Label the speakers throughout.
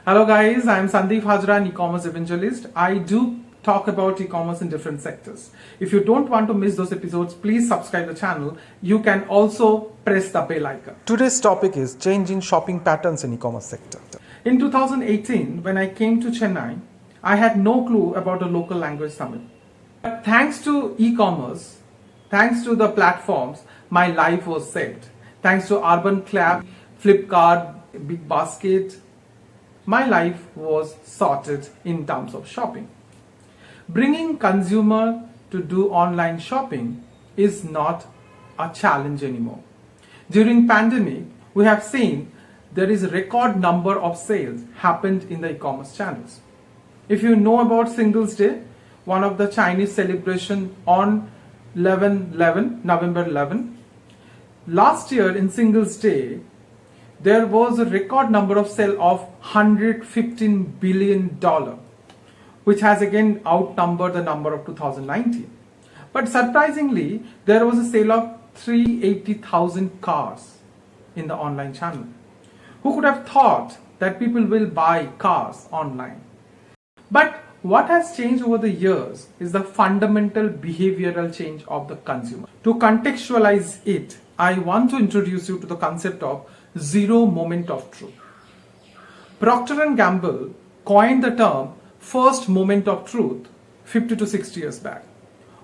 Speaker 1: Hello guys, I am Sandeep Hajra, an e-commerce evangelist. I do talk about e-commerce in different sectors. If you don't want to miss those episodes, please subscribe the channel. You can also press the bell icon.
Speaker 2: Today's topic is changing shopping patterns in e-commerce sector.
Speaker 1: In 2018, when I came to Chennai, I had no clue about a local language summit. But thanks to e-commerce, thanks to the platforms, my life was saved. Thanks to Urban Clap, Flipkart, Big Basket, my life was sorted in terms of shopping. Bringing consumer to do online shopping is not a challenge anymore. During pandemic, we have seen there is a record number of sales happened in the e-commerce channels. If you know about Singles Day, one of the Chinese celebration on November 11, last year in Singles Day, there was a record number of sale of $115 billion, which has again outnumbered the number of 2019. But surprisingly, there was a sale of 380,000 cars in the online channel. Who could have thought that people will buy cars online? But what has changed over the years is the fundamental behavioral change of the consumer. To contextualize it, I want to introduce you to the concept of zero moment of truth. Procter & Gamble coined the term first moment of truth 50 to 60 years back.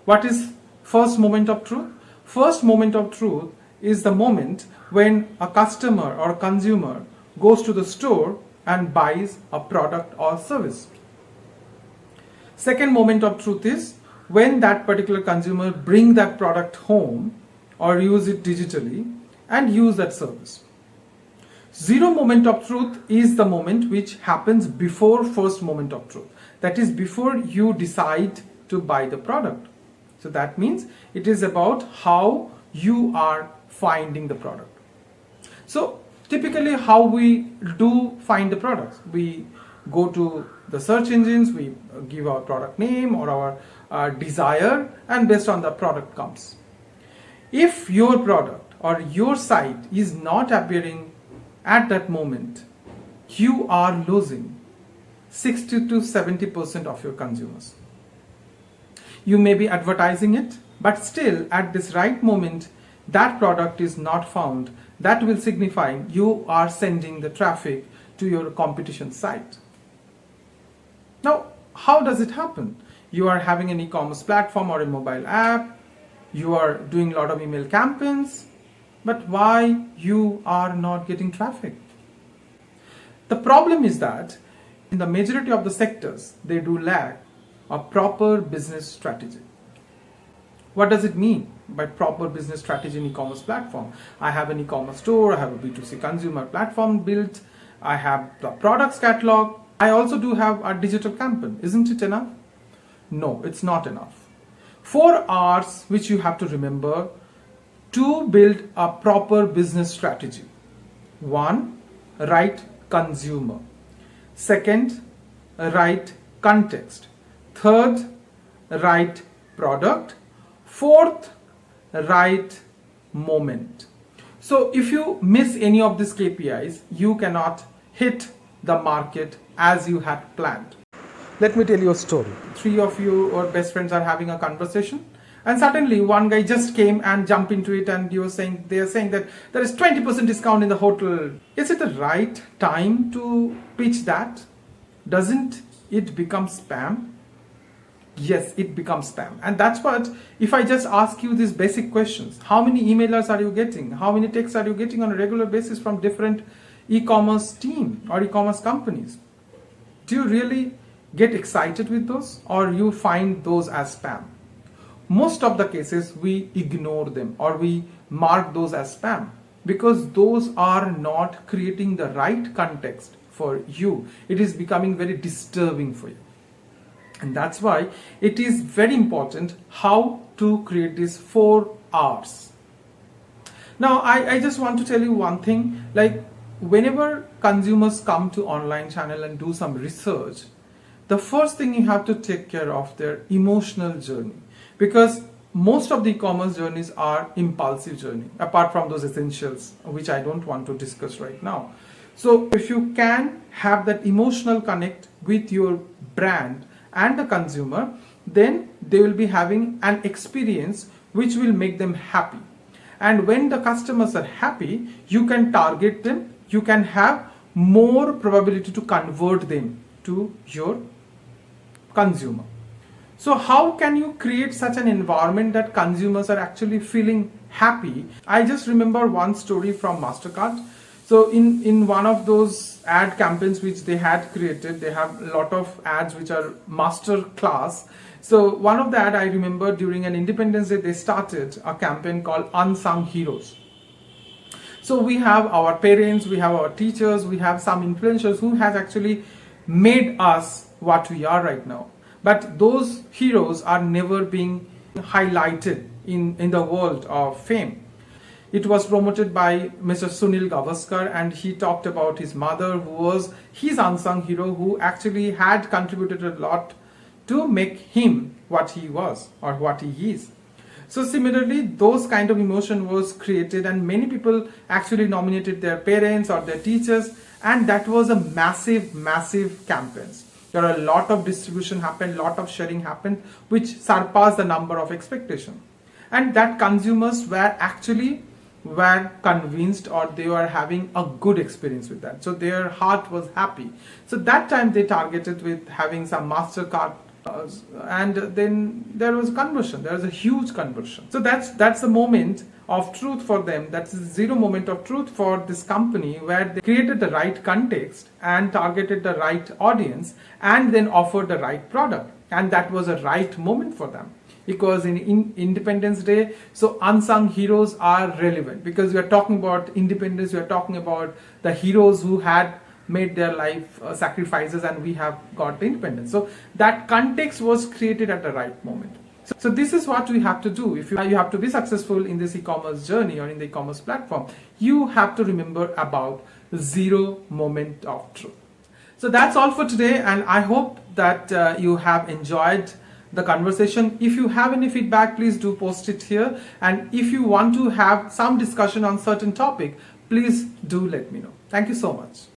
Speaker 1: What is first moment of truth? First moment of truth is the moment when a customer or a consumer goes to the store and buys a product or service. Second moment of truth is when that particular consumer bring that product home or use it digitally and use that service. Zero moment of truth is the moment which happens before first moment of truth. That is before you decide to buy the product. So that means it is about how you are finding the product. So typically how we do find the products. We go to the search engines, we give our product name or our desire, and based on the product comes. If your product or your site is not appearing at that moment, you are losing 60 to 70% of your consumers. You may be advertising it, but still at this right moment, that product is not found. That will signify you are sending the traffic to your competition site. Now, how does it happen? You are having an e-commerce platform or a mobile app, you are doing a lot of email campaigns, but why you are not getting traffic? The problem is that in the majority of the sectors, they do lack a proper business strategy. What does it mean by proper business strategy in e-commerce platform? I have an e-commerce store, I have a B2C consumer platform built, I have the products catalog, I also do have a digital campaign. Isn't it enough? No, it's not enough. 4 R's which you have to remember to build a proper business strategy. 1, right consumer. 2nd, right context. 3rd, right product. 4th, right moment. So if you miss any of these KPIs, you cannot hit the market as you had planned.
Speaker 2: Let me tell you a story.
Speaker 1: 3 of you or best friends are having a conversation, and suddenly one guy just came and jumped into it, and they are saying that there is 20% discount in the hotel. Is it the right time to pitch that? Doesn't it become spam? Yes, it becomes spam. And that's what, if I just ask you these basic questions, how many emailers are you getting? How many texts are you getting on a regular basis from different e-commerce team or e-commerce companies? Do you really get excited with those, or you find those as spam? Most of the cases we ignore them or we mark those as spam because those are not creating the right context for you. It is becoming very disturbing for you. And that's why it is very important how to create these 4 R's. Now, I just want to tell you one thing, like whenever consumers come to online channel and do some research, the first thing you have to take care of their emotional journey, because most of the e-commerce journeys are impulsive journey, apart from those essentials, which I don't want to discuss right now. So if you can have that emotional connect with your brand and the consumer, then they will be having an experience which will make them happy. And when the customers are happy, you can target them, you can have more probability to convert them to your consumer. So how can you create such an environment that consumers are actually feeling happy? I just remember one story from Mastercard. So in one of those ad campaigns which they had created, they have a lot of ads which are master class. So one of the ad I remember during an Independence Day, they started a campaign called Unsung Heroes. So we have our parents, we have our teachers, we have some influencers who has actually made us what we are right now. But those heroes are never being highlighted in the world of fame. It was promoted by Mr. Sunil Gavaskar, and he talked about his mother, who was his unsung hero, who actually had contributed a lot to make him what he was or what he is. So similarly, those kind of emotion was created, and many people actually nominated their parents or their teachers, and that was a massive campaigns. There are a lot of distribution happened, lot of sharing happened, which surpassed the number of expectation. And that consumers were convinced, or they were having a good experience with that. So their heart was happy. So that time they targeted with having some Mastercard, and then there was conversion. There was a huge conversion. So that's the moment of truth for them. That's the zero moment of truth for this company, where they created the right context and targeted the right audience and then offered the right product. And that was a right moment for them. Because in Independence Day, so unsung heroes are relevant, because we are talking about independence, we are talking about the heroes who had made their life sacrifices, and we have got the independence. So that context was created at the right moment. So this is what we have to do. If you have to be successful in this e-commerce journey or in the e-commerce platform, you have to remember about zero moment of truth. So that's all for today, and I hope that you have enjoyed the conversation. If you have any feedback, please do post it here, and if you want to have some discussion on certain topic, please do let me know. Thank you so much.